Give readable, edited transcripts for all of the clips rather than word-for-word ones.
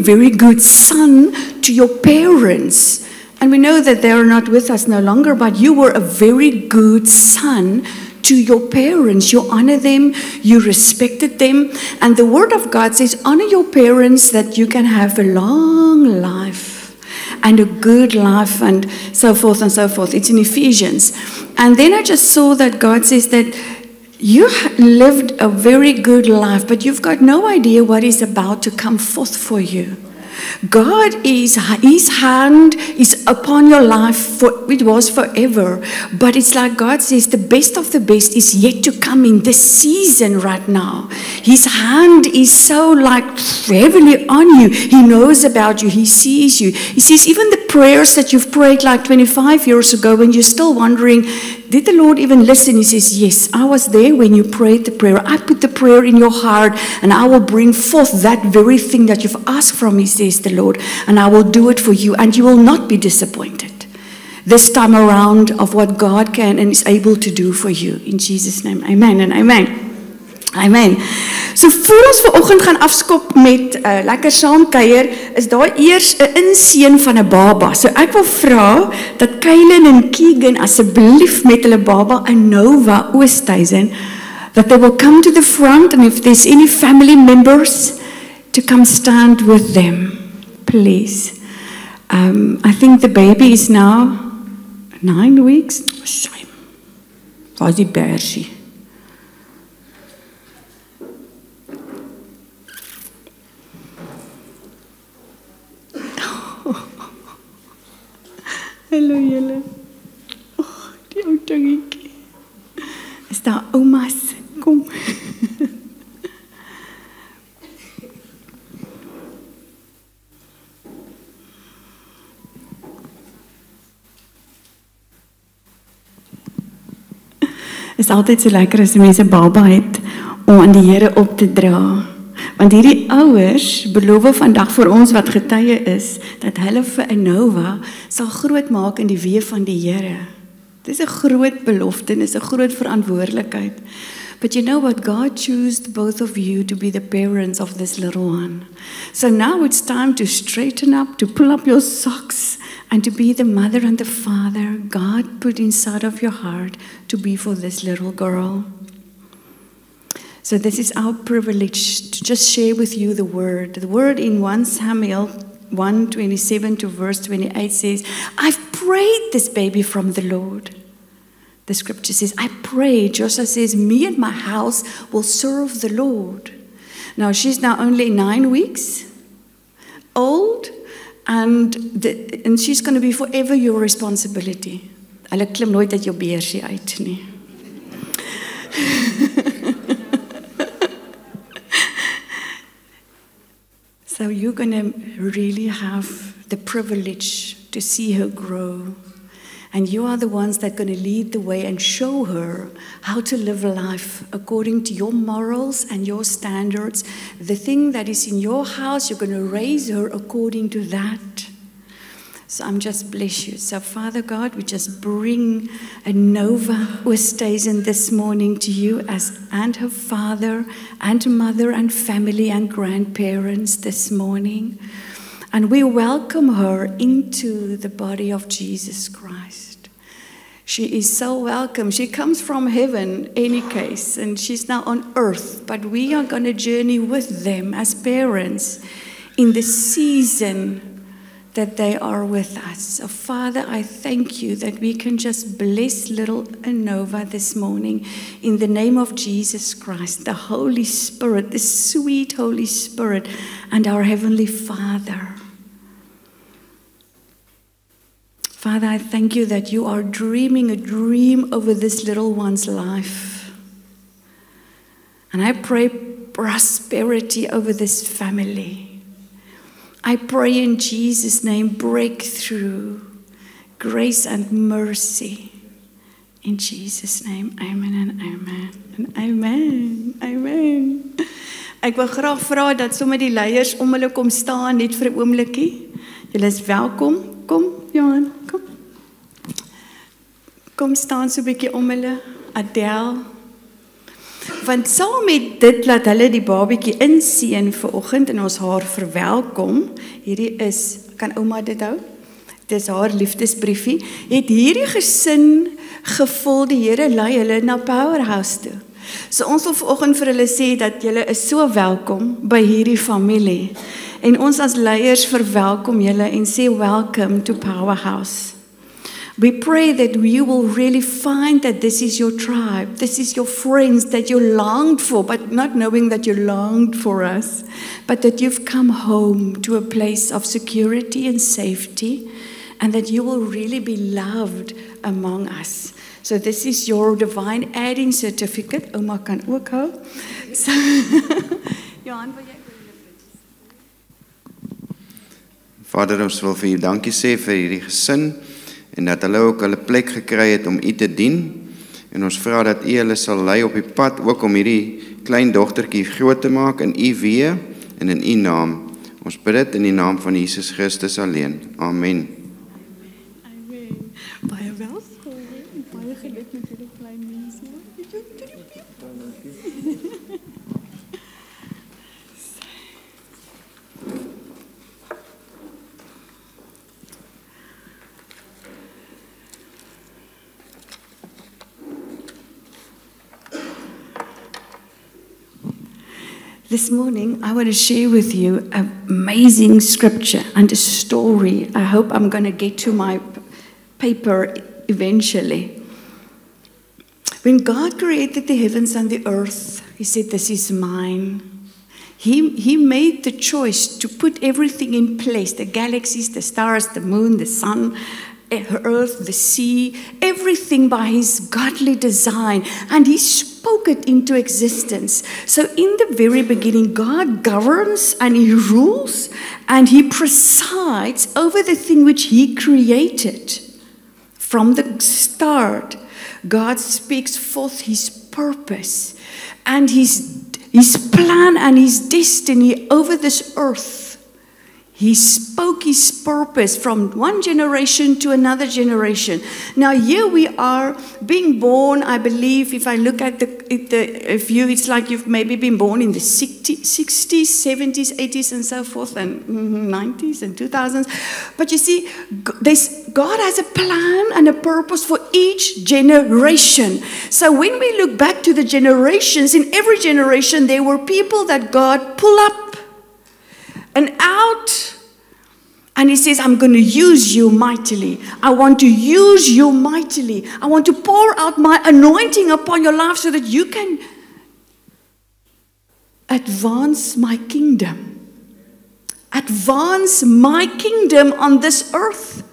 very good son to your parents. And we know that they are not with us no longer, but you were a very good son to your parents. You honor them, you respected them. And the word of God says, honor your parents that you can have a long life and a good life and so forth and so forth. It's in Ephesians. And then I just saw that God says that you lived a very good life, but you've got no idea what is about to come forth for you. God is, His hand is upon your life, it was forever. But it's like God says, the best of the best is yet to come in this season right now. His hand is so like heavily on you. He knows about you. He sees you. He sees even the prayers that you've prayed like 25 years ago when you're still wondering, did the Lord even listen? He says, yes, I was there when you prayed the prayer. I put the prayer in your heart and I will bring forth that very thing that you've asked from me, says the Lord, and I will do it for you, and you will not be disappointed this time around of what God can and is able to do for you. In Jesus' name, amen and amen. Amen. So voor ons vanoggend gaan afskop met lekker saamkuier, is daar eers 'n inseën van 'n baba. So ek wil vra dat Kylen en Keegan asseblief met hulle baba Anova Oosthuizen, that they will come to the front, and if there's any family members, to come stand with them, please. I think the baby is now 9 weeks. Shame. Waar is die bersie? Hallo julle. Oh, die ou dingetjie. Is daar oumas? Kom. Is altyd so lekker as mense 'n baba het om aan die Here op te dra. Want hierdie ouers beloof vandag vir ons wat getuie is, dat hulle vir Anova sal groot maak in die weë van die Here. Dis 'n groot belofte en is 'n groot verantwoordelikheid. But you know what? God chose both of you to be the parents of this little one. So now it's time to straighten up, to pull up your socks, and to be the mother and the father God put inside of your heart to be for this little girl. So this is our privilege to just share with you the word. The word in 1 Samuel 1:27 to verse 28 says, I've prayed this baby from the Lord. The scripture says, I pray. Joshua says, me and my house will serve the Lord. Now she's now only 9 weeks old, and she's going to be forever your responsibility. Hulle klim nooit uit jou beersie uit nie. So you're going to really have the privilege to see her grow. And you are the ones that are going to lead the way and show her how to live life according to your morals and your standards. The thing that is in your house, you're going to raise her according to that. So I'm just bless you. So Father God, we just bring Anova Oosthuizen this morning to you and her father and mother and family and grandparents this morning. And we welcome her into the body of Jesus Christ. She is so welcome. She comes from heaven, any case, and she's now on earth. But we are going to journey with them as parents in the season that they are with us. So Father, I thank you that we can just bless little Anova this morning in the name of Jesus Christ, the Holy Spirit, the sweet Holy Spirit, and our Heavenly Father. Father, I thank you that you are dreaming a dream over this little one's life. And I pray prosperity over this family. I pray in Jesus' name, breakthrough, grace and mercy. In Jesus' name, amen and amen. And amen, amen. Ek wil graag vra dat sommer die leiers om hulle kom staan net vir 'n oombliekie. Julle is welkom. Kom, Johan, kom. Kom staan so 'n bietjie om hulle. Adele. want saam met dit laat hulle die babatjie inseën vanoggend en ons haar verwelkom. Hierdie is, kan ouma dit hou? Dis haar liefdesbriefie. Het hierdie gesin gevoel die Here lei hulle na Powerhouse toe. So ons wil vanoggend vir hulle sê dat julle is so welkom by hierdie familie. En ons as leiers verwelkom julle en sê welcome to Powerhouse. We pray that you will really find that this is your tribe, this is your friends that you longed for, but not knowing that you longed for us, but that you've come home to a place of security and safety, and that you will really be loved among us. So this is your divine adding certificate. Ouma kan ook hou. So, Johan, wil jy? Vader, ons wil vir u dankie sê vir hierdie gesin, en dat hulle ook hulle plek gekry het om u te dien, en ons vra dat u hulle sal lei op die pad, ook om hierdie klein dogtertjie groot te maak in u weë en in u naam. Ons bid dit in die naam van Jesus Christus alleen. Amen. Amen. Baie welkom, baie geluk met julle klein mense. This morning, I want to share with you an amazing scripture and a story. I hope I'm going to get to my paper eventually. When God created the heavens and the earth, He said, "This is mine." He made the choice to put everything in place, the galaxies, the stars, the moon, the sun, earth, the sea, everything by His godly design, and He spoke it into existence. So in the very beginning, God governs and He rules and He presides over the thing which He created. From the start, God speaks forth His purpose and His plan and His destiny over this earth. He spoke His purpose from one generation to another generation. Now here we are being born, I believe, if I look at the view, it's like you've maybe been born in the 60s, 70s, 80s and so forth, and 90s and 2000s. But you see, God has a plan and a purpose for each generation. So when we look back to the generations, in every generation there were people that God pulled up and out, and He says, "I'm going to use you mightily. I want to use you mightily. I want to pour out my anointing upon your life so that you can advance my kingdom. Advance my kingdom on this earth."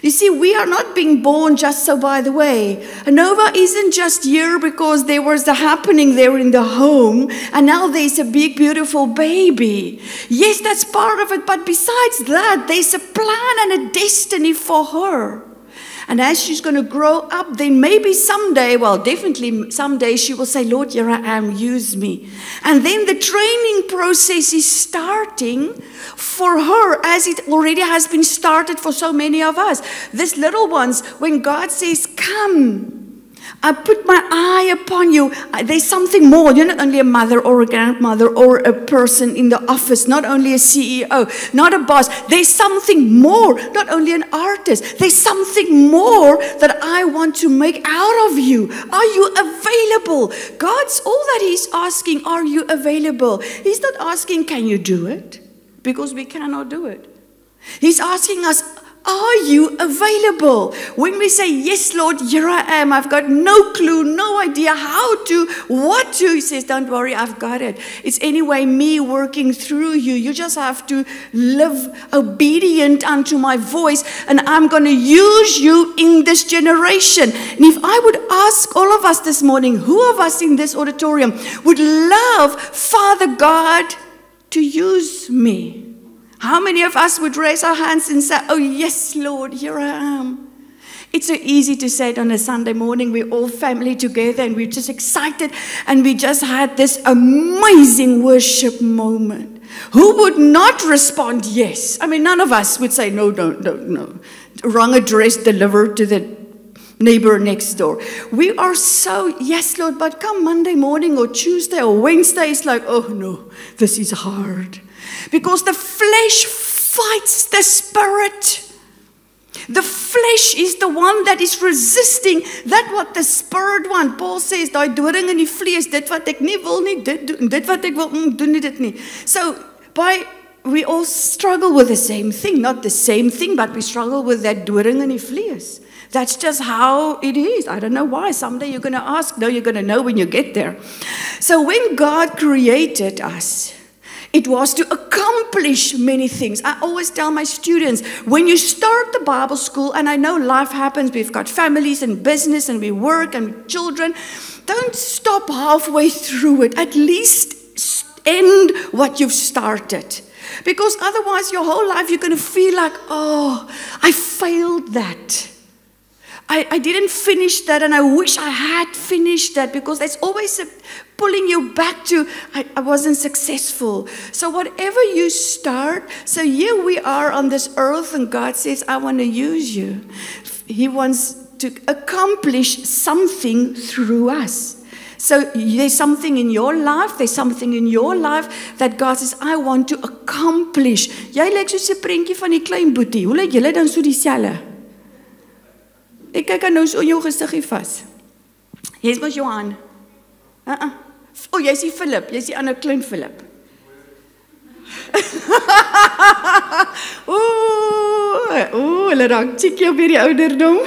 You see, we are not being born just so by the way. Nova isn't just here because there was the happening there in the home, and now there's a big, beautiful baby. Yes, that's part of it, but besides that, there's a plan and a destiny for her. And as she's going to grow up, then maybe someday, well, definitely someday, she will say, "Lord, here I am, use me." And then the training process is starting for her, as it already has been started for so many of us. These little ones, when God says, "Come, I put my eye upon you," there's something more. You're not only a mother or a grandmother or a person in the office, not only a CEO, not a boss. There's something more, not only an artist. There's something more that I want to make out of you. Are you available? God's all that He's asking, are you available? He's not asking, can you do it? Because we cannot do it. He's asking us, are you available? When we say, "Yes, Lord, here I am. I've got no clue, no idea how to, what to," He says, "Don't worry, I've got it. It's anyway me working through you. You just have to live obedient unto my voice, and I'm going to use you in this generation." And if I would ask all of us this morning, who of us in this auditorium would love Father God to use me? How many of us would raise our hands and say, "Oh yes, Lord, here I am"? It's so easy to say it on a Sunday morning. We're all family together and we're just excited and we just had this amazing worship moment. Who would not respond yes? I mean, none of us would say, "No, no, no, no. Wrong address delivered to the neighbor next door. We are so, yes, Lord, but come Monday morning or Tuesday or Wednesday, it's like, oh no, this is hard. Because the flesh fights the spirit. The flesh is the one that is resisting that what the spirit wants. Paul says, daai doring in die vlees, dit wat ek nie wil nie, dit wat ek wil, doen nie dit nie. So, we all struggle with the same thing, not the same thing, but we struggle with that doring in die vlees. That's just how it is. I don't know why. Someday you're going to ask. No, you're going to know when you get there. So when God created us, it was to accomplish many things. I always tell my students, when you start the Bible school, and I know life happens, we've got families and business and we work and children, don't stop halfway through it. At least end what you've started. Because otherwise your whole life you're going to feel like, oh, I failed that. I didn't finish that, and I wish I had finished that, because that's always pulling you back to, I wasn't successful. So whatever you start, so here we are on this earth, and God says, I want to use you. He wants to accomplish something through us. So there's something in your life, that God says, I want to accomplish. Jy lyk soos 'n prentjie van die klein boetie. Hoe lyk julle dan so dieselfde? Ek kyk nou so in jou gesiggie vas. Jy's mos Johan. O, jy's die Philip, jy's die ander klein Philip. Hulle raak chickie op hierdie ouderdom.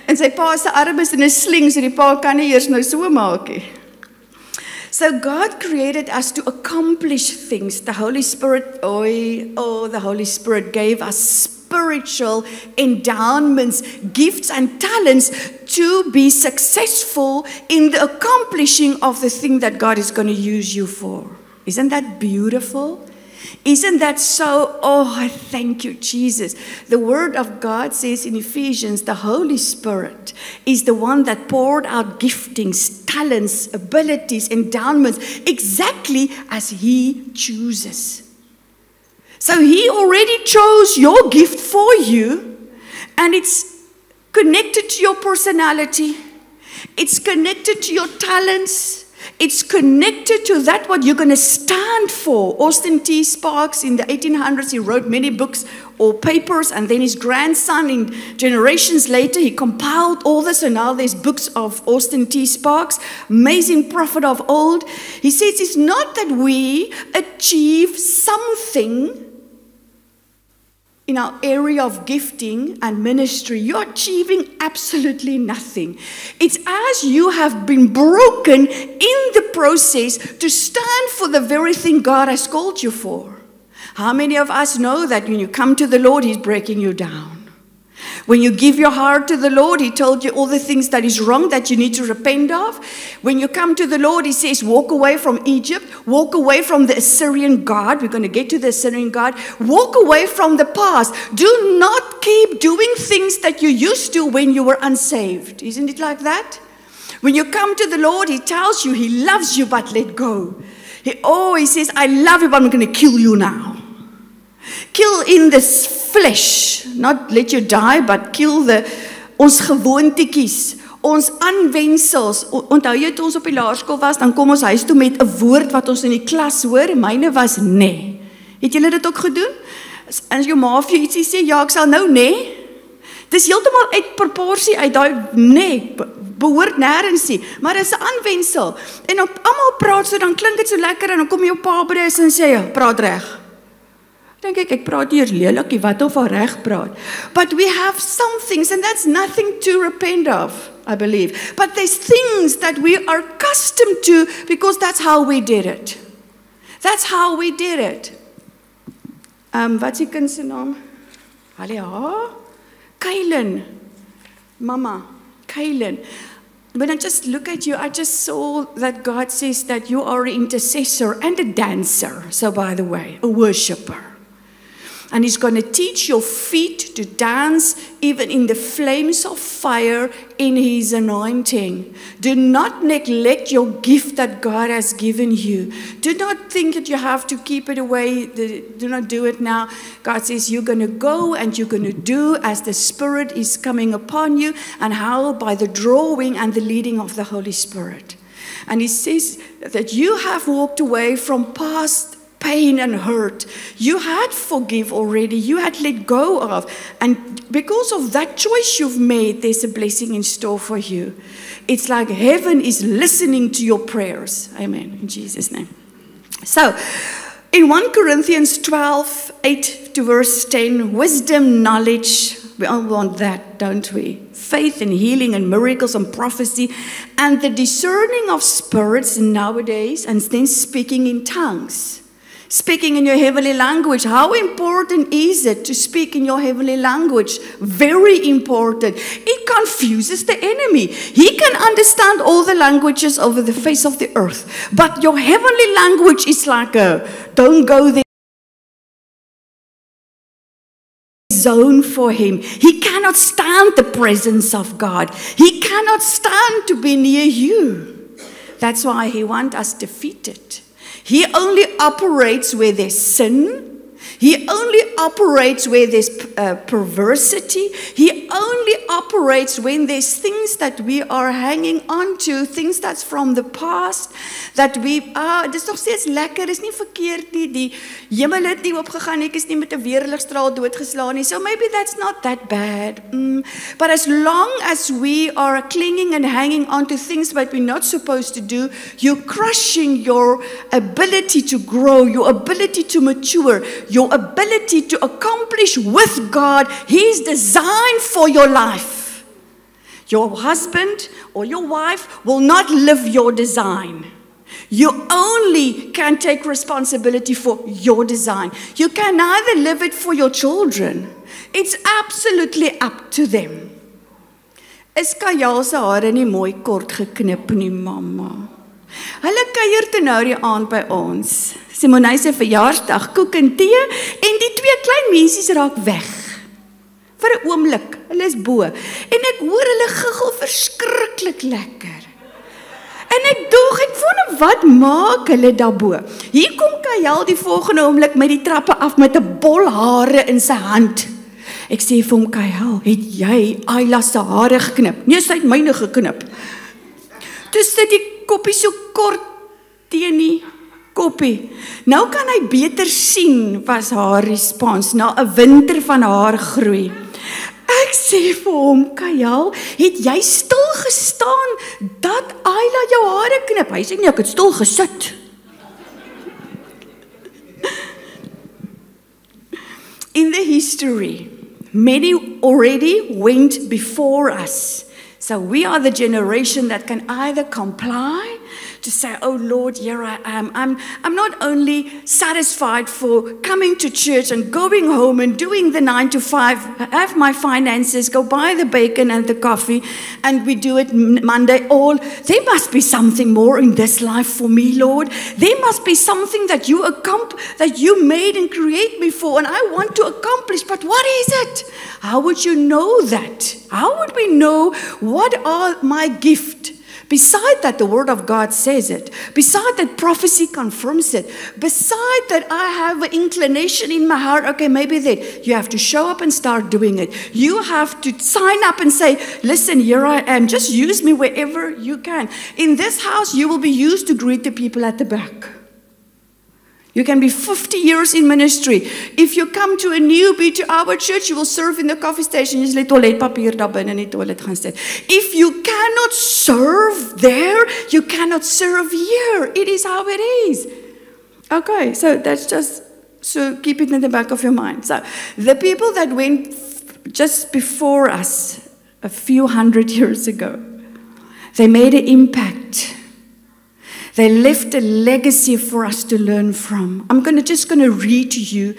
En sy pa se arm is in 'n sling, so die pa kan nie eers nou so maak nie. So God created us to accomplish things. The Holy Spirit, the Holy Spirit gave us spiritual endowments, gifts and talents to be successful in the accomplishing of the thing that God is going to use you for. Isn't that beautiful? Isn't that so? Oh, I thank you, Jesus. The Word of God says in Ephesians, the Holy Spirit is the one that poured out giftings, talents, abilities, endowments, exactly as He chooses. So He already chose your gift for you, and it's connected to your personality. It's connected to your talents. It's connected to that what you're going to stand for. Austin T. Sparks, in the 1800s, he wrote many books or papers, and then his grandson, in generations later, he compiled all this, and now there's books of Austin T. Sparks, amazing prophet of old. He says it's not that we achieve something in our area of gifting and ministry. You're achieving absolutely nothing. It's as you have been broken in the process to stand for the very thing God has called you for. How many of us know that when you come to the Lord, He's breaking you down? When you give your heart to the Lord, He told you all the things that is wrong that you need to repent of. When you come to the Lord, He says, walk away from Egypt, walk away from the Assyrian God. We're going to get to the Assyrian God. Walk away from the past. Do not keep doing things that you used to when you were unsaved. Isn't it like that? When you come to the Lord, He tells you He loves you, but let go. He says, I love you, but I'm going to kill you now. Kill in this flesh, not let you die, but kill ons gewoontetjies, ons aanwensels. Onthou jy toe ons op die laerskool was, dan kom ons huis toe met 'n woord wat ons in die klas hoor. Myne was nee. Het julle dit ook gedoen? As jou ma vir jou ietsie sê, ja, ek sal nou nee. Dis heeltemal uit proporsie uit daai nee. Behoort nêrens nie, maar dit is 'n aanwensel. En op almal praat so, dan klink dit so lekker, en dan kom jou pa by en sê, praat reg. Dink ek praat hier lelik, wat of al reg praat. But we have some things, and that's nothing to repent of, I believe. But there's things that we are accustomed to because that's how we did it. That's how we did it. Wat is die kind se naam? Hallo? Kaylin. Mama, Kaylin. When I just look at you, I just saw that God says that you are an intercessor and a dancer. So by the way, a worshipper. And He's going to teach your feet to dance even in the flames of fire in His anointing. Do not neglect your gift that God has given you. Do not think that you have to keep it away. Do not do it now. God says you're going to go and you're going to do as the Spirit is coming upon you, and how? By the drawing and the leading of the Holy Spirit. And He says that you have walked away from past pain and hurt. You had forgive already. You had let go of. And because of that choice you've made, there's a blessing in store for you. It's like heaven is listening to your prayers. Amen. In Jesus' name. So, in 1 Corinthians 12, 8 to verse 10, wisdom, knowledge, we all want that, don't we? Faith and healing and miracles and prophecy and the discerning of spirits nowadays, and then speaking in tongues. Speaking in your heavenly language. How important is it to speak in your heavenly language? Very important. It confuses the enemy. He can understand all the languages over the face of the earth. But your heavenly language is like a, don't go there. Zone for him. He cannot stand the presence of God. He cannot stand to be near you. That's why He wants us defeated. He only operates where there's sin. He only operates where there's perversity. He only operates when there's things that we are hanging on to, things that's from the past, that we, dit is nog steeds lekker, is nie verkeerd nie, die hemel het nie opgegaan, ek is nie met 'n weerligstraal doodgeslaan nie, so maybe that's not that bad. But as long as we are clinging and hanging on to things that we're not supposed to do, you're crushing your ability to grow, your ability to mature, your ability to accomplish with God His design for your life. Your husband or your wife will not live your design. You only can take responsibility for your design. You can neither live it for your children. It's absolutely up to them. Is Kajal se hare nie mooi kort geknip nie, mamma? Hulle kuier toe nou die aand by ons. Simonei se verjaarsdag, koek en tee, en die twee klein mensies raak weg. Vir 'n oomblik, hulle is bo. En ek hoor hulle giggel verskriklik lekker. En ek wonder wat maak hulle daarbo. Hier kom Kajal die volgende oomblik met die trappe af met 'n bol hare in sy hand. Ek sê vir hom, Kajal, het jy Ayla se hare geknip? Nee, sy het myne geknip. Toe sit die koppie so kort teen die koppie. Nou kan hy beter sien, was haar respons na 'n winter van haar groei. Ek sê vir hom, Kajal, het jy stil gestaan dat Ayla jou hare knip? Hy sê nee, ek het stil gesit. In the history, many already went before us. So we are the generation that can either comply to say, oh Lord, here I am. I'm not only satisfied for coming to church and going home and doing the 9 to 5, have my finances, go buy the bacon and the coffee, and we do it Monday all. There must be something more in this life for me, Lord. There must be something that you made and create me for, and I want to accomplish, but what is it? How would you know that? How would we know what are my gift? Beside that, the Word of God says it. Beside that, prophecy confirms it. Beside that, I have an inclination in my heart. Okay, maybe that. You have to show up and start doing it. You have to sign up and say, listen, here I am. Just use me wherever you can. In this house, you will be used to greet the people at the back. You can be 50 years in ministry. If you come to a newbie to our church, you will serve in the coffee station. Jy sal toiletpapier daar binne in die toilet gaan sit. If you cannot serve there, you cannot serve here. It is how it is. Okay, so that's just, so keep it in the back of your mind. So the people that went just before us a few hundred years ago, they made an impact. They left a legacy for us to learn from. I'm just going to read to you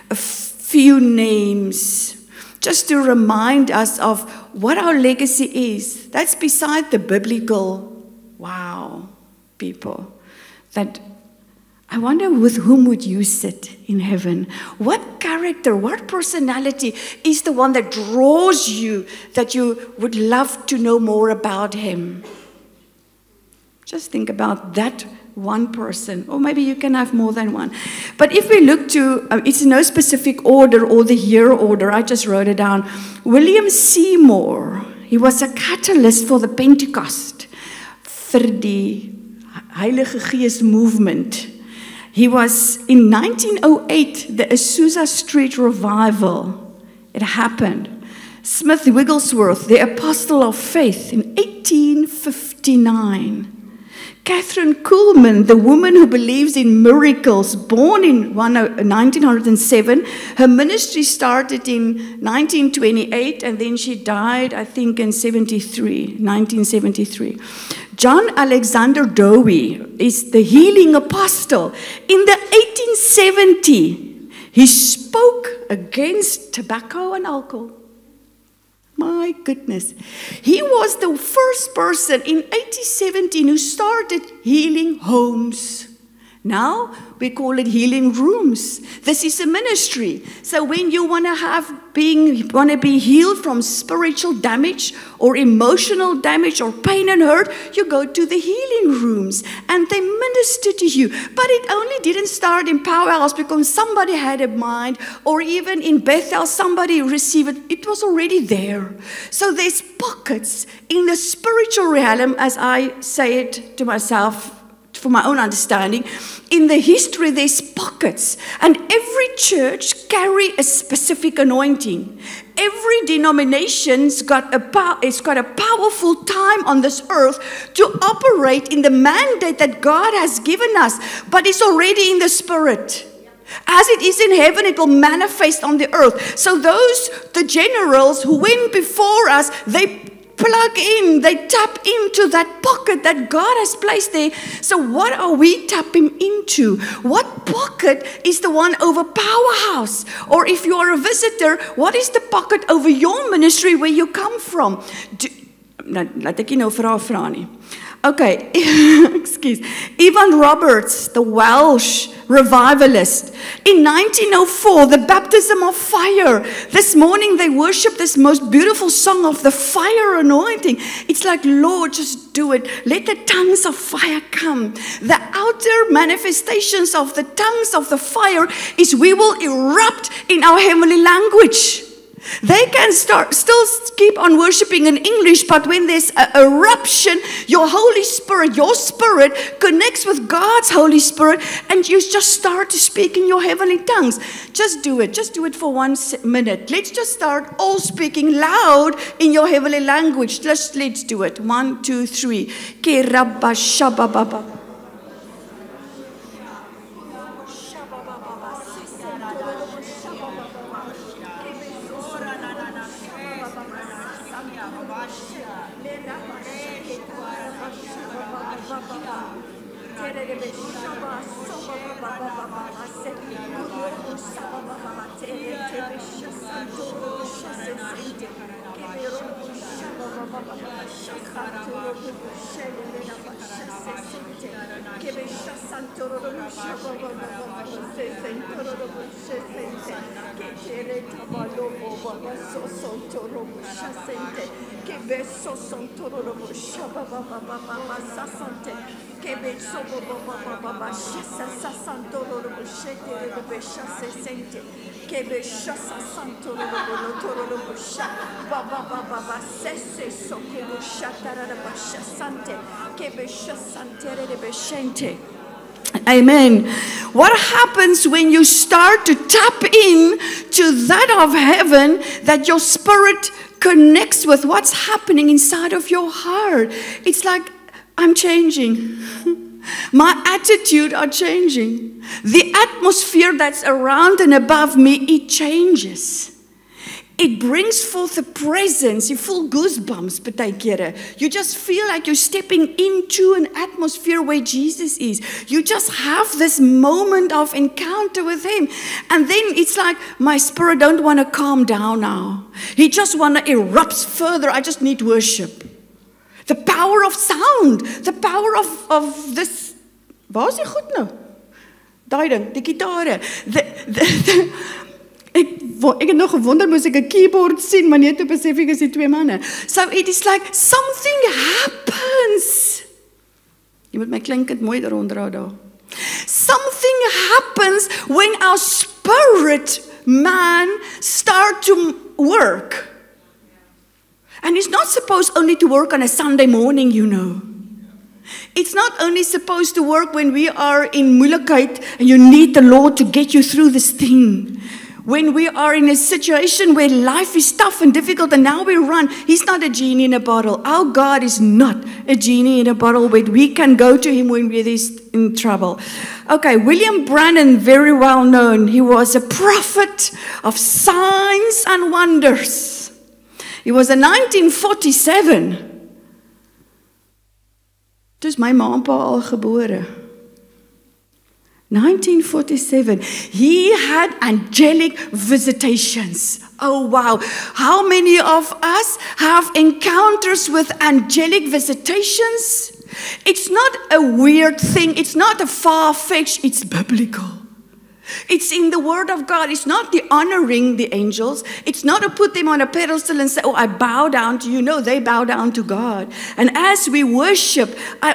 a few names just to remind us of what our legacy is. That's beside the biblical, wow, people that I wonder with whom would you sit in heaven? What character, what personality is the one that draws you, that you would love to know more about him? Just think about that one person, or maybe you can have more than one. But if we look to, it's in no specific order or the year order, I just wrote it down. William Seymour, he was a catalyst for the Pentecost, for the Heilige Geest movement. He was in 1908, the Azusa Street revival. It happened. Smith Wigglesworth, the apostle of faith, in 1859. Catherine Kuhlman, the woman who believes in miracles, born in 1907. Her ministry started in 1928, and then she died, I think, in 1973. John Alexander Dowie is the healing apostle. In the 1870, he spoke against tobacco and alcohol. My goodness. He was the first person in 1817 who started healing homes. Now we call it healing rooms. This is a ministry. So when you want to be healed from spiritual damage or emotional damage or pain and hurt, you go to the healing rooms and they minister to you. But it only didn't start in Powerhouse because somebody had a mind, or even in Bethel somebody received it. It was already there. So there's pockets in the spiritual realm, as I say it to myself, for my own understanding. In the history, there's pockets, and every church carry a specific anointing. Every denomination's got a powerful time on this earth to operate in the mandate that God has given us, but it's already in the spirit. As it is in heaven, it will manifest on the earth. So the generals who went before us, they plug in, they tap into that pocket that God has placed there. So what are we tapping into? What pocket is the one over Powerhouse? Or if you are a visitor, what is the pocket over your ministry where you come from? Laat ek nie nou vra nie. Okay, excuse. Evan Roberts, the Welsh revivalist. In 1904, the baptism of fire. This morning they worship this most beautiful song of the fire anointing. It's like, Lord, just do it. Let the tongues of fire come. The outer manifestations of the tongues of the fire is we will erupt in our heavenly language. They can still keep on worshiping in English, but when there's an eruption, your Holy Spirit, your spirit connects with God's Holy Spirit, and you just start to speak in your heavenly tongues. Just do it. Just do it for 1 minute. Let's just start all speaking loud in your heavenly language. Let's do it. 1, 2, 3. Ke rabba shabba baba. Amen. What happens when you start to tap in to that of heaven, that your spirit connects with what's happening inside of your heart? It's like, I'm changing. My attitude are changing. The atmosphere that's around and above me, it changes. It brings forth a presence. You feel goosebumps, partykeere. You just feel like you're stepping into an atmosphere where Jesus is. You just have this moment of encounter with him. And then it's like, my spirit don't want to calm down now. He just want to erupt further. I just need worship. The power of sound. The power of this. Waar is die goed nou? Daai ding, die gitare. Ek het nog gewonder, moes ek 'n keyboard sien, maar net toe besef ek is die twee manne. So it is like something happens. Jy moet my kleinkind mooi daaronder hou daar. Something happens when our spirit man start to work. And it's not supposed only to work on a Sunday morning, you know. It's not only supposed to work when we are in moeilikheid and you need the Lord to get you through this thing. When we are in a situation where life is tough and difficult and now we run, He's not a genie in a bottle. Our God is not a genie in a bottle where we can go to Him when we're in trouble. Okay, William Branham, very well known. He was a prophet of signs and wonders. He was in 1947. Dis my ma en pa al gebore. 1947. He had angelic visitations. Oh wow. How many of us have encounters with angelic visitations? It's not a weird thing. It's not a far-fetched. It's biblical. It's in the Word of God. It's not the honoring the angels. It's not to put them on a pedestal and say, oh, I bow down to you. No, they bow down to God. And as we worship, I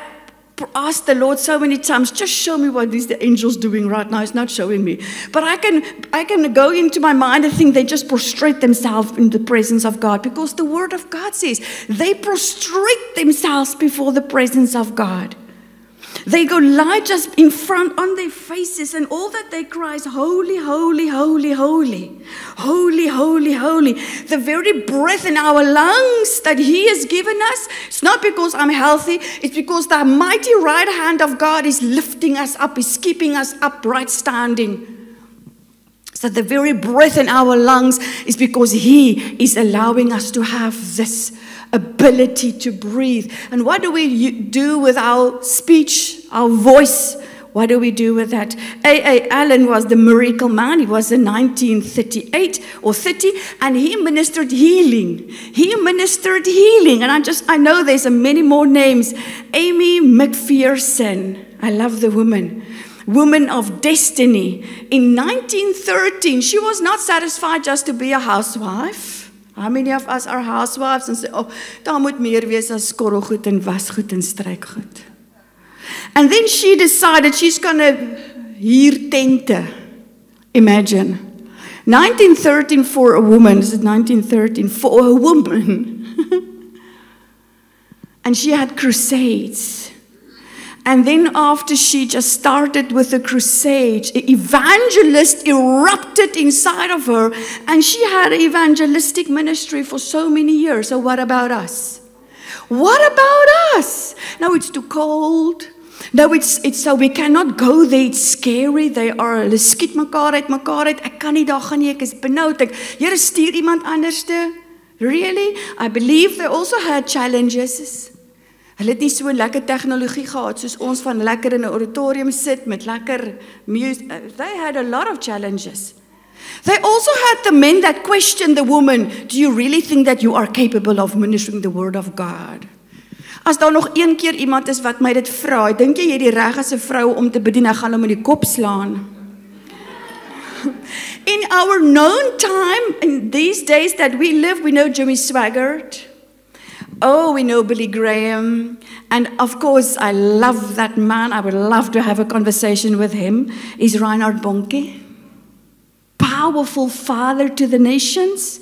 asked the Lord so many times, just show me what these the angels doing right now. He's not showing me. But I can go into my mind and think they just prostrate themselves in the presence of God, because the Word of God says they prostrate themselves before the presence of God. They go lie just in front on their faces, and all that they cry is holy, holy, holy, holy, holy, holy, holy. The very breath in our lungs that He has given us, it's not because I'm healthy, it's because the mighty right hand of God is lifting us up, is keeping us upright standing. So the very breath in our lungs is because He is allowing us to have this ability to breathe. And what do we do with our speech, our voice? What do we do with that? A. Allen was the miracle man. He was in 1938 or 30, and he ministered healing. He ministered healing. And I know there's many more names. Amy McPherson. I love the woman. Woman of destiny. In 1913, she was not satisfied just to be a housewife. How many of us are housewives and say, oh, daar moet meer wees as skorrelgoed en wasgoed en strykgoed. And then she decided she's going to huur tente. Imagine. 1913 for a woman. This is 1913 for a woman. And she had crusades. And then after she just started with the crusade, an evangelist erupted inside of her, and she had an evangelistic ministry for so many years. So what about us? What about us? No, it's too cold. No, it's so we cannot go there. It's scary. They are, hulle skiet mekaar uit. Ek kan nie daar gaan nie, ek is benoud. Here, stuur iemand anders te. Really? I believe they also had challenges. Hulle het nie so lekker tegnologie gehad soos ons van lekker in 'n auditorium sit met lekker music. They had a lot of challenges. They also had the men that questioned the woman, do you really think that you are capable of ministering the word of God? As daar nog een keer iemand is wat my dit vra, dink jy die reg as 'n vrou om te bedien, ek gaan hom in die kop slaan. In our known time, in these days that we live, we know Jimmy Swaggart. Oh, we know Billy Graham. And of course, I love that man. I would love to have a conversation with him. Is Reinhard Bonnke. Powerful father to the nations.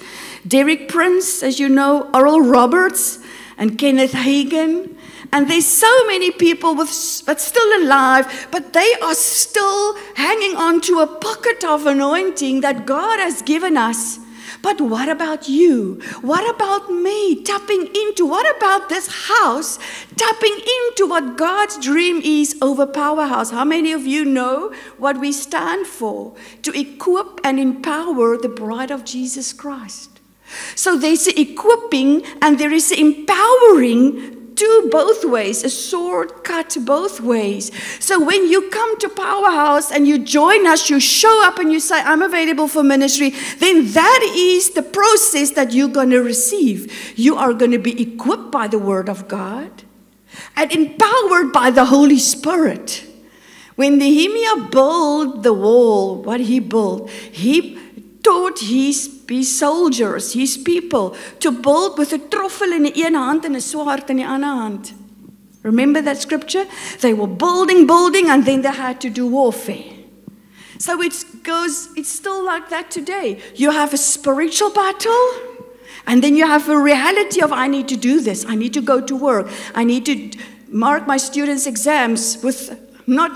Derek Prince, as you know, Oral Roberts and Kenneth Hagin. And there's so many people that's still alive, but they are still hanging on to a pocket of anointing that God has given us. But what about you? What about me tapping into? What about this house tapping into what God's dream is over Powerhouse? How many of you know what we stand for? To equip and empower the bride of Jesus Christ. So there's equipping and there is empowering to both ways, a sword cut both ways. So when you come to Powerhouse and you join us, you show up and you say, I'm available for ministry, then that is the process that you're going to receive. You are going to be equipped by the Word of God and empowered by the Holy Spirit. When Nehemiah built the wall, what he built, he taught his soldiers, his people, to build with a troffel in die een hand and a sword in die ander hand. Remember that scripture? They were building, and then they had to do warfare. So it's still like that today. You have a spiritual battle, and then you have a reality of, I need to do this. I need to go to work. I need to mark my students' exams not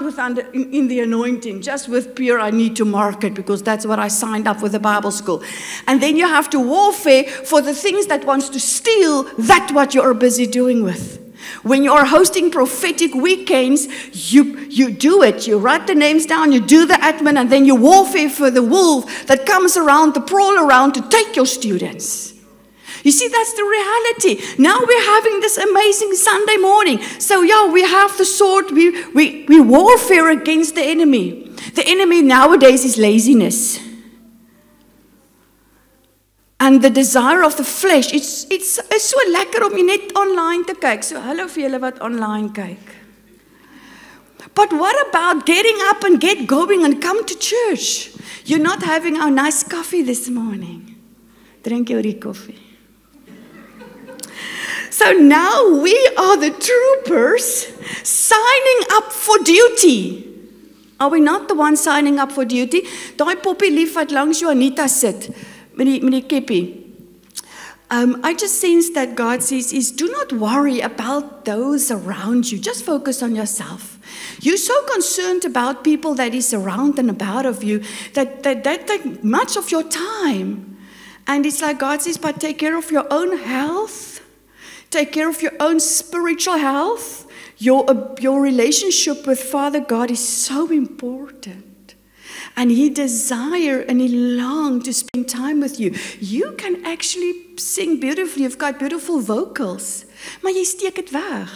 in the anointing, just with pure, I need to mark it because that's what I signed up with the Bible school. And then you have to warfare for the things that wants to steal that what you're busy doing with. When you are hosting prophetic weekends, you do it. You write the names down, you do the admin, and then you warfare for the wolf that comes around, to prowl around to take your students. You see, that's the reality. Now we're having this amazing Sunday morning. So yeah, we have the sword. We warfare against the enemy. The enemy nowadays is laziness. And the desire of the flesh, it's so lekker om jy net online te kyk. So hallo vir julle wat online kyk. But what about getting up and get going and come to church? You're not having our nice coffee this morning. Drink your coffee. So now we are the troopers signing up for duty. Are we not the ones signing up for duty? Daai poppie lief wat langs jou Anita sit. Met die keppie. I just sense that God says, do not worry about those around you. Just focus on yourself. You're so concerned about people that is around and about of you that take much of your time. And it's like God says, but take care of your own health. Take care of your own spiritual health. Your relationship with Father God is so important. And He desires and He longs to spend time with you. You can actually sing beautifully. You've got beautiful vocals. Maar jy steek het weg.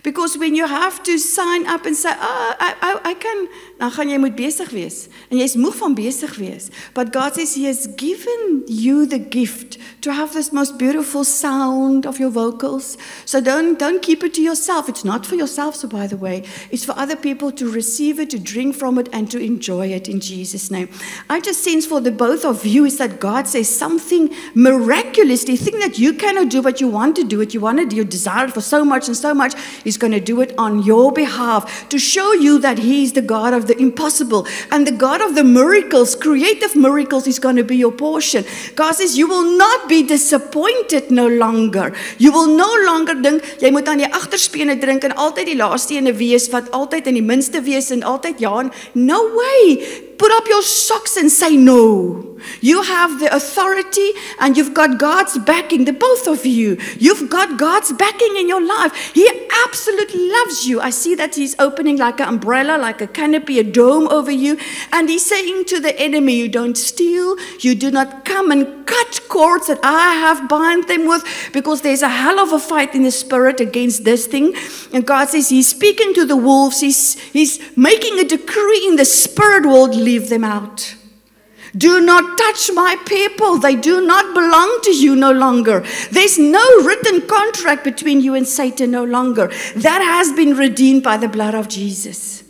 Because when you have to sign up and say, I can, dan gaan jy moet besig wees. En jy is moeg van besig wees. But God says He has given you the gift to have this most beautiful sound of your vocals. So don't keep it to yourself. It's not for yourself, so by the way. It's for other people to receive it, to drink from it, and to enjoy it in Jesus' name. I just sense for the both of you is that God says something miraculous. The thing that you cannot do, but you want to do it. You want to do, you desire it for so much and so much. He's going to do it on your behalf to show you that He's the God of the impossible and the God of the miracles. Creative miracles is going to be your portion. God says you will not be disappointed no longer. You will no longer dink jy moet aan die agterspene drink en altyd die laaste ene wees wat altyd in die minste wees en altyd ja. No way. Put up your socks and say no. You have the authority and you've got God's backing, the both of you. You've got God's backing in your life. He absolutely loves you. I see that He's opening like an umbrella, like a canopy, a dome over you. And He's saying to the enemy, you don't steal, you do not come and cut cords that I have bind them with, because there's a hell of a fight in the spirit against this thing. And God says He's speaking to the wolves. He's making a decree in the spirit world, leave them out. Do not touch my people. They do not belong to you no longer. There's no written contract between you and Satan no longer. That has been redeemed by the blood of Jesus.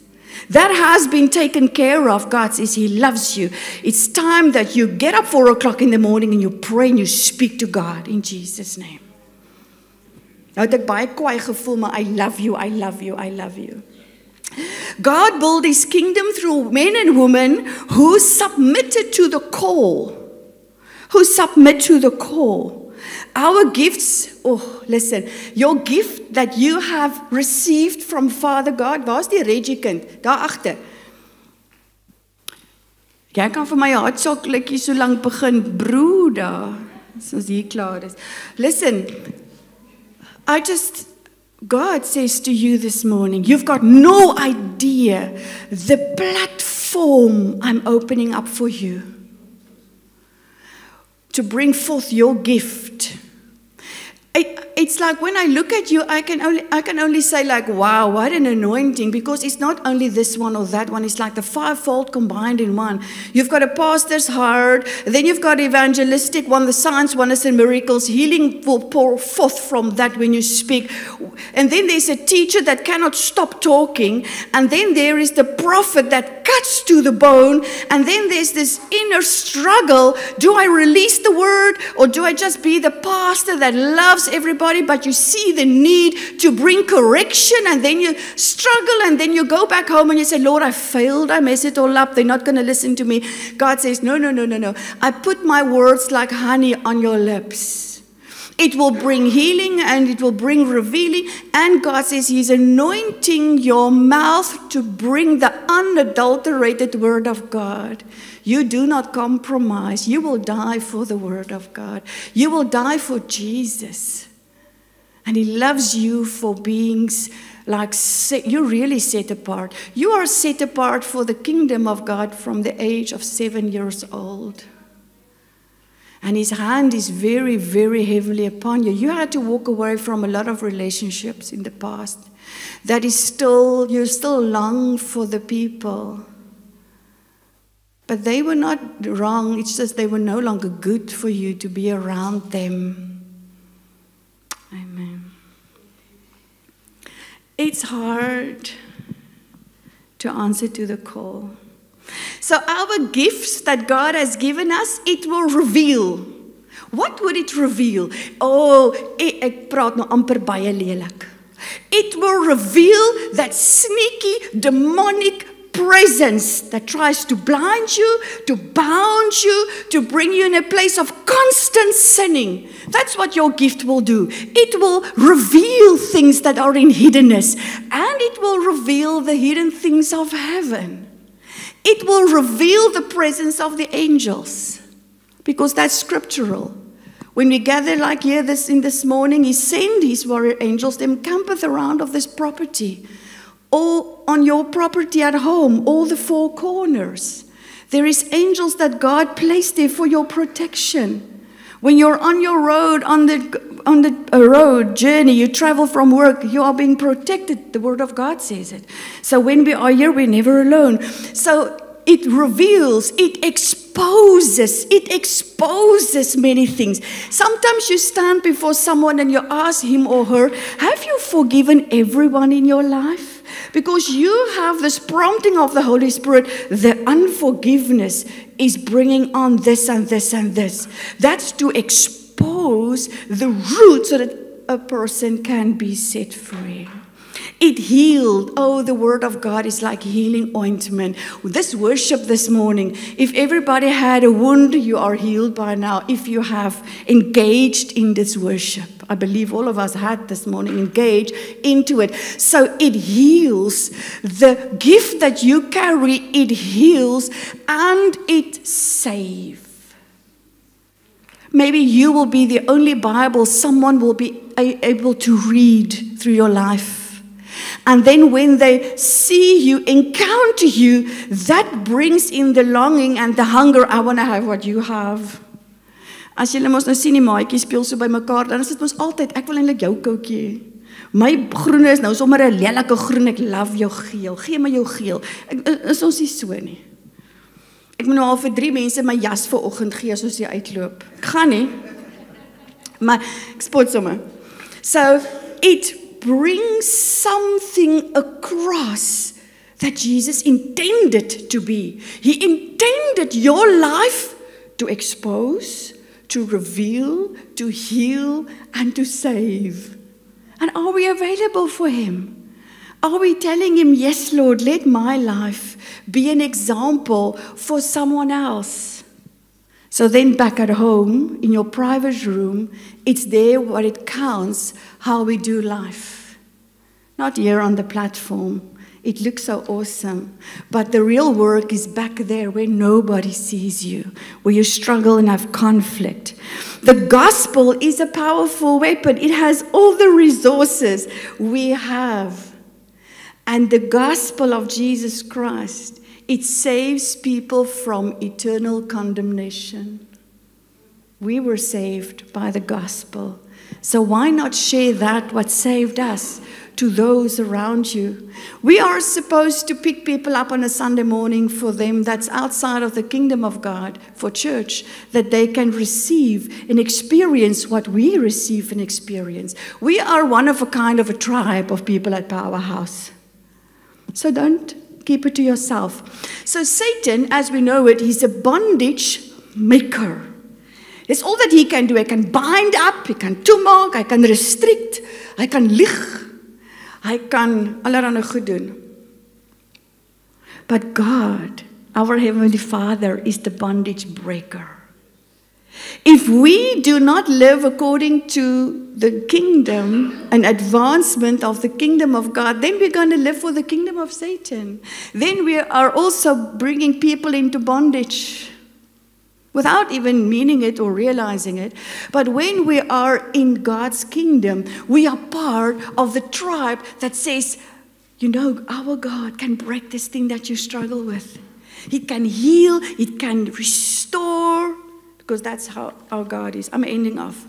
That has been taken care of. God says He loves you. It's time that you get up 4 o'clock in the morning and you pray and you speak to God in Jesus' name. Nou het ek baie kwaai gevoel, maar I love you, I love you, I love you. God built His kingdom through men and women who submitted to the call. Who submit to the call. Our gifts, listen, your gift that you have received from Father God, waar's die Reggie kind? Daar agter. Jy kan vir my hartsaklikkie so lank begin broeder. Soos hier klaar is. Listen, God says to you this morning, you've got no idea the platform I'm opening up for you to bring forth your gift. it's like when I look at you, I can only say like, wow, what an anointing, because it's not only this one or that one. It's like the fivefold combined in one. You've got a pastor's heart, then you've got evangelistic one, the signs, wonders, and miracles. Healing will pour forth from that when you speak. And then there's a teacher that cannot stop talking. And then there is the prophet that cuts to the bone. And then there's this inner struggle. Do I release the word, or do I just be the pastor that loves everybody, but you see the need to bring correction, and then you struggle, and then you go back home and you say, Lord, I failed, I messed it all up, they're not going to listen to me. God says, no. I put my words like honey on your lips. It will bring healing and it will bring revealing. And God says He's anointing your mouth to bring the unadulterated word of God. You do not compromise. You will die for the word of God. You will die for Jesus. And He loves you for being like, you're really set apart. You are set apart for the kingdom of God from the age of 7 years old. And His hand is very, very heavily upon you. You had to walk away from a lot of relationships in the past. That is still, you still long for the people. But they were not wrong. It's just they were no longer good for you to be around them. Amen. It's hard to answer to the call. So our gifts that God has given us, it will reveal. What would it reveal? Oh, ek praat nou amper baie lelik. It will reveal that sneaky, demonic presence that tries to blind you, to bound you, to bring you in a place of constant sinning. That's what your gift will do. It will reveal things that are in hiddenness, and it will reveal the hidden things of heaven. It will reveal the presence of the angels, because that's scriptural. When we gather like here this morning, He sent His warrior angels, them campeth around of this property, or on your property at home, all the four corners. There is angels that God placed there for your protection. When you're on your road, on the road journey, you travel from work, you are being protected. The Word of God says it. So when we are here, we're never alone. So it reveals, it exposes many things. Sometimes you stand before someone and you ask him or her, have you forgiven everyone in your life? Because you have this prompting of the Holy Spirit, the unforgiveness is bringing on this and this and this. That's to expose the root so that a person can be set free. It healed. Oh, the word of God is like healing ointment. This worship this morning, if everybody had a wound, you are healed by now. If you have engaged in this worship, I believe all of us had this morning engaged into it. So it heals. The gift that you carry, it heals and it saves. Maybe you will be the only Bible someone will be able to read through your life. And then when they see you, encounter you, that brings in the longing and the hunger. I want to have what you have. As julle mos nou sien die maatjies speel so by mekaar, dan is dit mos altyd, ek wil eintlik jou koutjie hê. My groen is nou sommer 'n lelike groen, ek love jou geel. Gee my jou geel. Is ons nie so nie. Ek moet nou al vir 3 mense my jas vanoggend gee as ons hier uitloop. Ek gaan nie. Maar ek spot sommer. So it brings something across that Jesus intended to be. He intended your life to expose, to reveal, to heal, and to save. And are we available for Him? Are we telling Him, yes, Lord, let my life be an example for someone else? So then back at home, in your private room, it's there what it counts, how we do life. Not here on the platform. It looks so awesome. But the real work is back there where nobody sees you, where you struggle and have conflict. The gospel is a powerful weapon. It has all the resources we have. And the gospel of Jesus Christ, it saves people from eternal condemnation. We were saved by the gospel. So why not share that, what saved us, to those around you? We are supposed to pick people up on a Sunday morning for them that's outside of the kingdom of God, for church, that they can receive and experience what we receive and experience. We are one of a kind of a tribe of people at Powerhouse. So don't keep it to yourself. So Satan, as we know it, he's a bondage maker. It's all that he can do. Hy kan bind up, hy kan toemaak, hy kan restrict, hy kan lieg, hy kan allerhande goed doen. But God, our Heavenly Father, is the bondage breaker. If we do not live according to the kingdom and advancement of the kingdom of God, then we're going to live for the kingdom of Satan. Then we are also bringing people into bondage without even meaning it or realizing it. But when we are in God's kingdom, we are part of the tribe that says, you know, our God can break this thing that you struggle with. He can heal, He can restore, because that's how our God is. I'm ending off.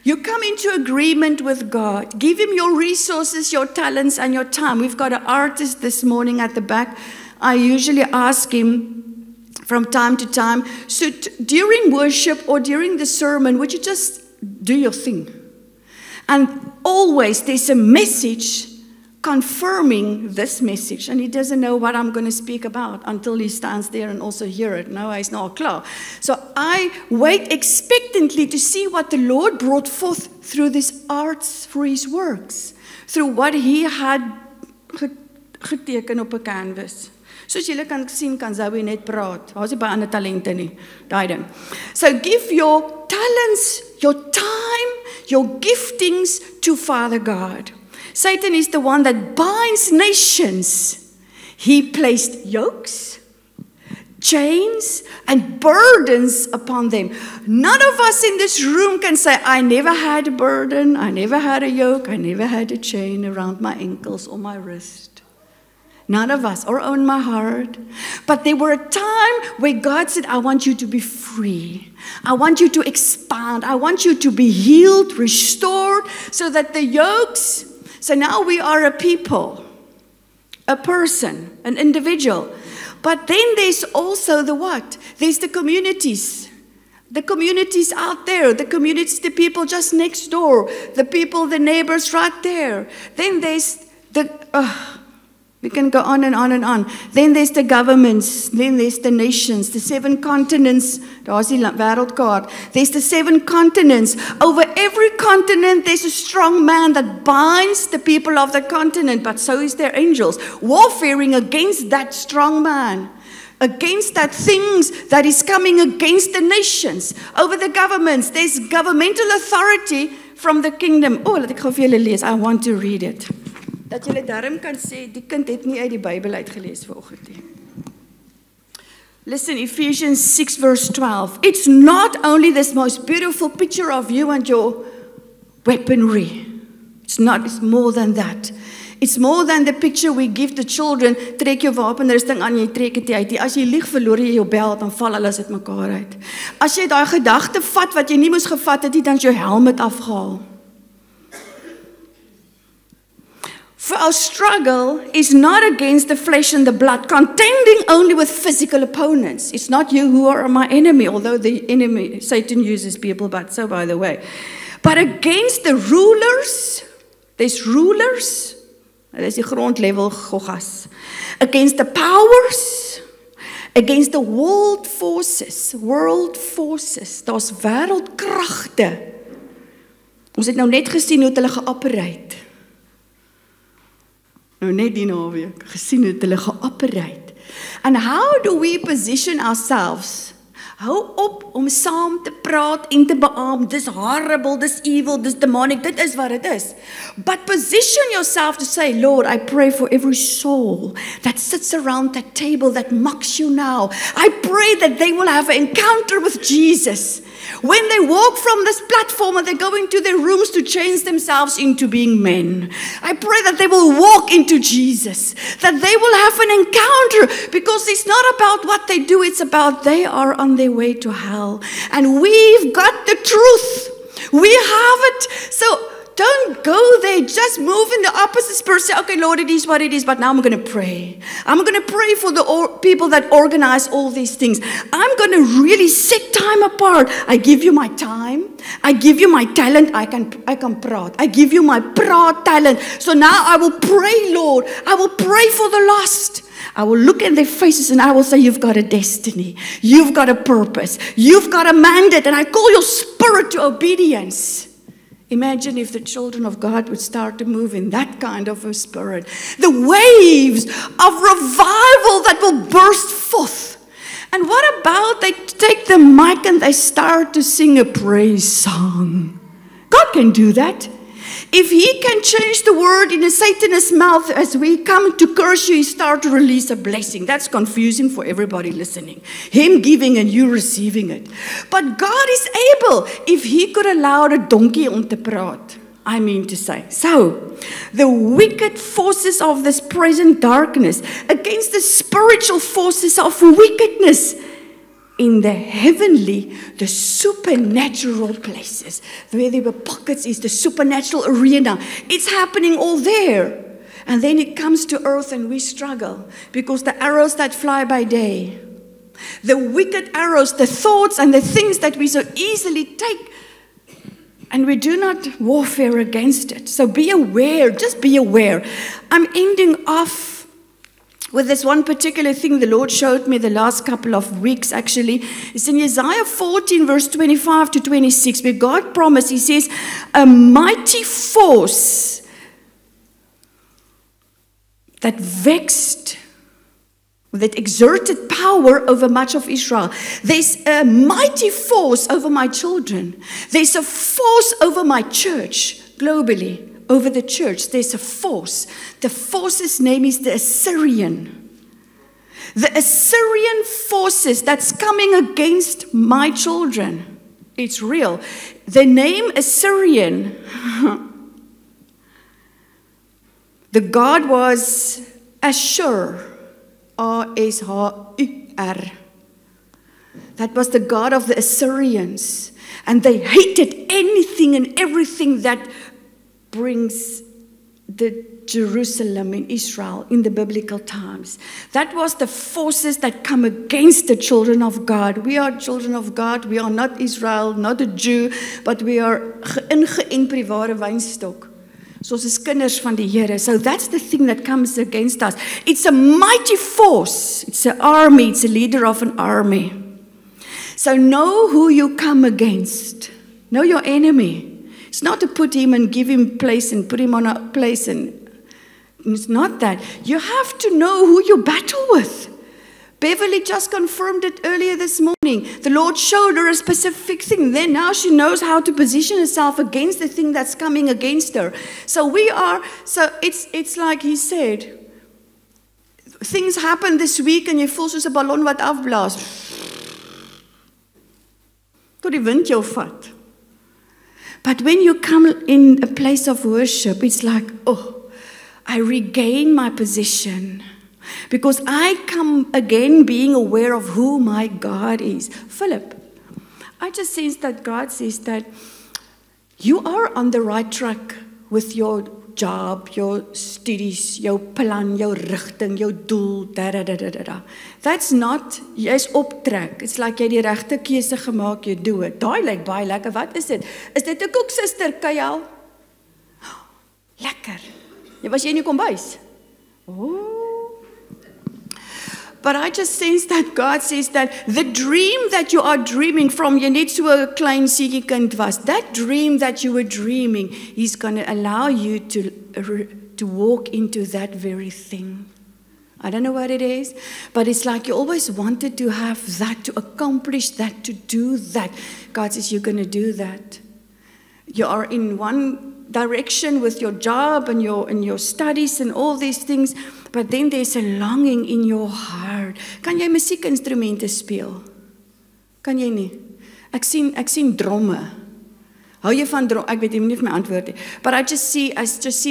You come into agreement with God. Give Him your resources, your talents, and your time. We've got an artist this morning at the back. I usually ask him from time to time, so during worship or during the sermon, would you just do your thing? And always there's a message confirming this message. And he doesn't know what I'm going to speak about until he stands there and also hear it. No, he's not clear. So I wait expectantly to see what the Lord brought forth through this arts for His works, through what He had geteken op 'n canvas. Soos julle kan sien, kan Zoe net praat. Daar's nie baie ander talente nie. Daai ding. So give your talents, your time, your giftings to Father God. Satan is the one that binds nations. He placed yokes, chains, and burdens upon them. None of us in this room can say, I never had a burden, I never had a yoke, I never had a chain around my ankles or my wrist. None of us, or on my heart. But there were a time where God said, I want you to be free. I want you to expand. I want you to be healed, restored, so that the yokes. So now we are a people, a person, an individual. But then there's also the what? There's the communities. The communities out there, the communities, the people just next door, the people, the neighbors right there. Then there's the... we can go on and on and on. Then there's the governments. Then there's the nations, the 7 continents. Daar's die wêreldkaart. There's the 7 continents. Over every continent, there's a strong man that binds the people of the continent, but so is their angels, warfaring against that strong man, against that things that is coming against the nations. Over the governments, there's governmental authority from the kingdom. Oh, laat ek gou vir julle lees. I want to read it. Dat julle daarom kan sê, die kind het nie uit die Bybel uitgelees vanoggend nie. Listen, Ephesians 6 verse 12. It's not only this most beautiful picture of you and your weaponry. It's more than that. It's more than the picture we give the children. Trek jou wapenrusting aan, jy trek dit uit. As jy lieg, verloor jy jou beld, dan val alles uit mekaar uit. As jy daai gedagte vat wat jy nie moes gevat het nie, dan is jou helm afgehaal. For our struggle is not against the flesh and the blood, contending only with physical opponents. It's not you who are my enemy, although the enemy, Satan uses people, but so by the way. But against the rulers, there's rulers, there's the grondlevel gogas. Against the powers, against the world forces, daar's wêreldkragte. Ons het nou net gesien hoe hulle geoperate. Net die naweek gesien het hulle geoperate. And how do we position ourselves? Hou op om saam te praat en te beaam, dis horrible, dis evil, dis demonic, dit is wat het is. But position yourself to say, Lord, I pray for every soul that sits around that table that mocks you now. I pray that they will have an encounter with Jesus. When they walk from this platform and they go into their rooms to change themselves into being men, I pray that they will walk into Jesus, that they will have an encounter, because it's not about what they do, it's about they are on their way to hell. And we've got the truth. We have it. So don't go there. Just move in the opposite spirit. Say, okay, Lord, it is what it is, but now I'm going to pray. I'm going to pray for the people that organize all these things. I'm going to really set time apart. I give you my time. I give you my talent. I can praat. I give you my praat talent. So now I will pray, Lord. I will pray for the lost. I will look in their faces and I will say, you've got a destiny. You've got a purpose. You've got a mandate. And I call your spirit to obedience. Imagine if the children of God would start to move in that kind of a spirit. The waves of revival that will burst forth. And what about they take the mic and they start to sing a praise song? God can do that. If he can change the word in a Satanist's mouth as we come to curse you, he start to release a blessing. That's confusing for everybody listening. Him giving and you receiving it. But God is able, if he could allow a donkey om te praat, I mean to say. So, the wicked forces of this present darkness against the spiritual forces of wickedness in the heavenly, the supernatural places, where the pockets is the supernatural arena. It's happening all there. And then it comes to earth and we struggle because the arrows that fly by day, the wicked arrows, the thoughts and the things that we so easily take, and we do not warfare against it. So be aware, just be aware. I'm ending off with this one particular thing the Lord showed me the last couple of weeks, actually. It's in Isaiah 14, verse 25 to 26, where God promised, he says, a mighty force that vexed, that exerted power over much of Israel. There's a mighty force over my children. There's a force over my church globally. Over the church, there's a force. The force's name is the Assyrian. The Assyrian forces that's coming against my children. It's real. The name Assyrian, the god was Ashur, A-S-H-U-R. That was the god of the Assyrians. And they hated anything and everything that brings the Jerusalem in Israel in the biblical times. That was the forces that come against the children of God. We are children of God. We are not Israel, not a Jew, but we are ingeënt by die ware wynstok. So ons is kinders van die Here. So that's the thing that comes against us. It's a mighty force. It's an army. It's a leader of an army. So know who you come against. Know your enemy. It's not to put him and give him place and put him on a place. And it's not that. You have to know who you battle with. Beverly just confirmed it earlier this morning. The Lord showed her a specific thing. Then now she knows how to position herself against the thing that's coming against her. So it's like he said. Things happen this week and jy voel soos 'n ballon wat afblaas. Tot die wind jou vat. But when you come in a place of worship, it's like, oh, I regain my position. Because I come again being aware of who my God is. Philip, I just sense that God says that you are on the right track with your job, your studies, your plan, your rigting, your doel, da. That's not, jy's op trek. It's like jy die regte keuse gemaak, jy doen dit. Daai lyk baie lekker. Wat is dit? Is dit 'n koeksuster, Kajal? Lekker. Was jy in die kombuis? Oh. But I just sense that God says that the dream that you are dreaming from, jy net so 'n klein seetjie kind was, that dream that you were dreaming, He's going to allow you to walk into that very thing. I don't know what it is, but it's like you always wanted to have that, to accomplish that, to do that. God says you're going to do that. You are in one direction with your job and your studies and all these things, but then there's a longing in your heart. Kan jy musiekinstrumente speel? Kan jy nie? Ek sien dromme. Hou jy van drom? Ek weet nie of my antwoord nie. But I just see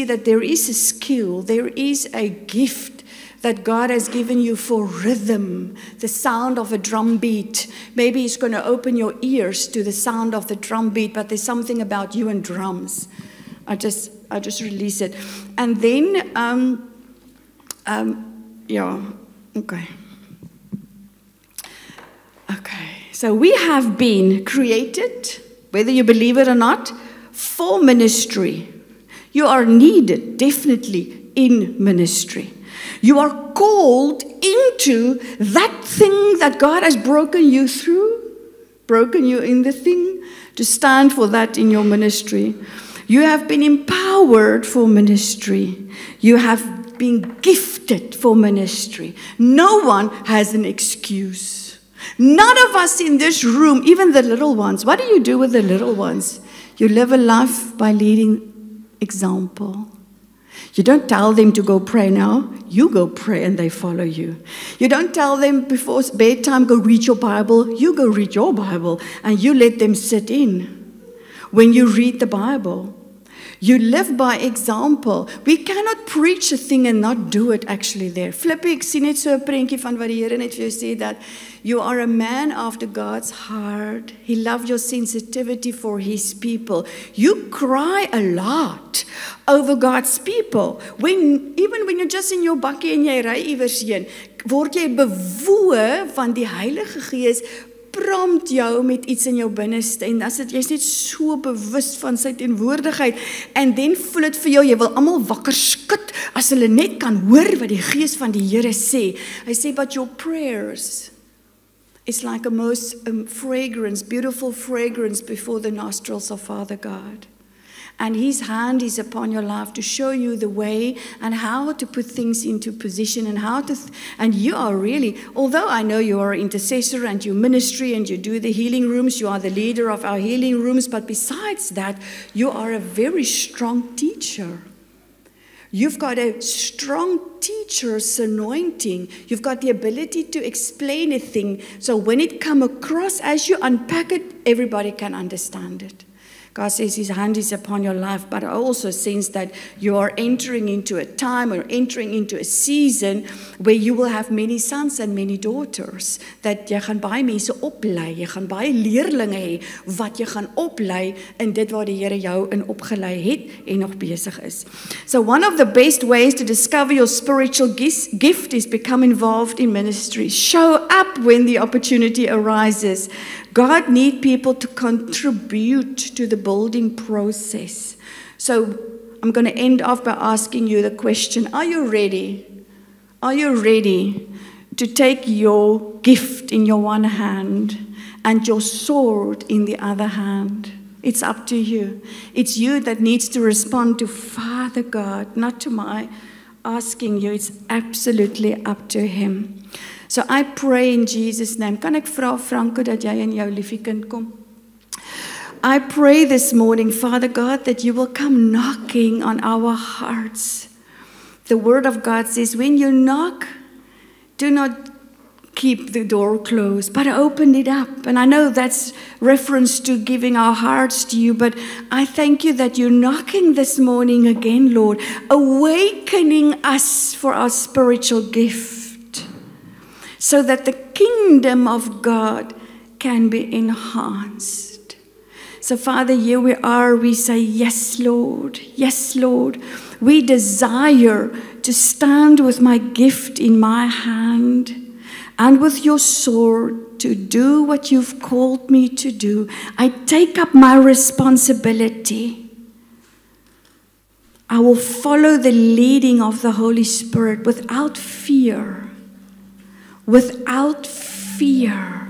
that there is a skill, there is a gift that God has given you for rhythm, the sound of a drum beat. Maybe He's going to open your ears to the sound of the drum beat, but there's something about you and drums. I just release it. And then, okay. Okay, so we have been created, whether you believe it or not, for ministry. You are needed, definitely, in ministry. You are called into that thing that God has broken you through, broken you in the thing, to stand for that in your ministry. You have been empowered for ministry. You have been gifted for ministry. No one has an excuse. None of us in this room, even the little ones, what do you do with the little ones? You live a life by leading example. You don't tell them to go pray now. You go pray and they follow you. You don't tell them before bedtime, go read your Bible. You go read your Bible and you let them sit in when you read the Bible. You live by example. We cannot preach a thing and not do it actually there. Flippie, ek sien net so 'n prentjie van wat die Here net vir jou sê dat you are a man after God's heart. He loved your sensitivity for His people. You cry a lot over God's people. Even when you're just in your bakkie en jy ry iewers heen, word jy bewoe van die Heilige Gees prompt jou met iets in jou binneste en as jy's net so bewus van sy teenwoordigheid en dan voel dit vir jou jy wil almal wakker skud as hulle net kan hoor wat die Gees van die Here sê. Hy sê but your prayers is like a most fragrance, beautiful fragrance before the nostrils of Father God. And His hand is upon your life to show you the way and how to put things into position and how to, and you are really, although I know you are an intercessor and you ministry and you do the healing rooms, you are the leader of our healing rooms, but besides that, you are a very strong teacher. You've got a strong teacher's anointing. You've got the ability to explain a thing. So when it comes across, as you unpack it, everybody can understand it. God says His hand is upon your life, but I also sense that you are entering into a time or entering into a season where you will have many sons and many daughters. Dat jy gaan baie mense oplei, jy gaan baie leerlinge hê wat jy gaan oplei in dit waar die Here jou in opgelei het en nog besig is. So one of the best ways to discover your spiritual gift is become involved in ministry. Show up when the opportunity arises. God needs people to contribute to the building process. So I'm going to end off by asking you the question, are you ready? Are you ready to take your gift in your one hand and your sword in the other hand? It's up to you. It's you that needs to respond to Father God, not to my asking you. It's absolutely up to Him. So I pray in Jesus' name. Kan ek vra Franco dat jy en jou liefie kind kom? I pray this morning, Father God, that you will come knocking on our hearts. The Word of God says, when you knock, do not keep the door closed, but open it up. And I know that's reference to giving our hearts to you, but I thank you that you're knocking this morning again, Lord, awakening us for our spiritual gift, so that the kingdom of God can be enhanced. So, Father, here we are. We say, yes, Lord. Yes, Lord. We desire to stand with my gift in my hand and with your sword to do what you've called me to do. I take up my responsibility. I will follow the leading of the Holy Spirit without fear. Without fear.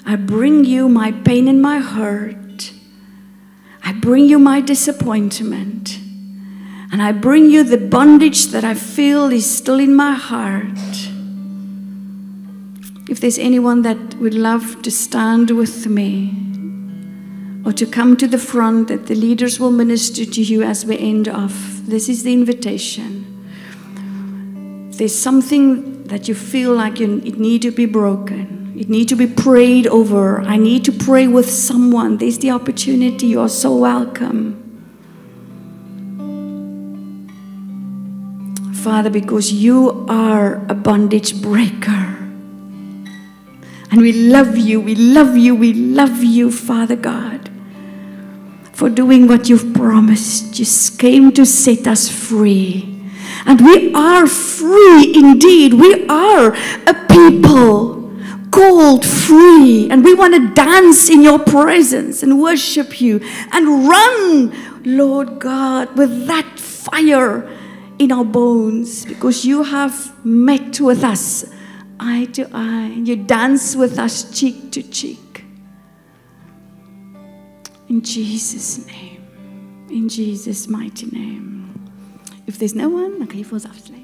I bring you my pain and my hurt. I bring you my disappointment. And I bring you the bondage that I feel is still in my heart. If there's anyone that would love to stand with me or to come to the front, that the leaders will minister to you as we end off. This is the invitation. If there's something that you feel like it need to be broken, it need to be prayed over, I need to pray with someone, there's the opportunity. You are so welcome. Father, because you are a bondage breaker. And we love you, we love you, we love you, Father God, for doing what you've promised. You came to set us free. And we are free indeed. We are a people called free. And we want to dance in your presence and worship you and run, Lord God, with that fire in our bones, because you have met with us eye to eye. You dance with us cheek to cheek. In Jesus' name. In Jesus' mighty name. If there's no one, dan kan jy vir ons afsluit.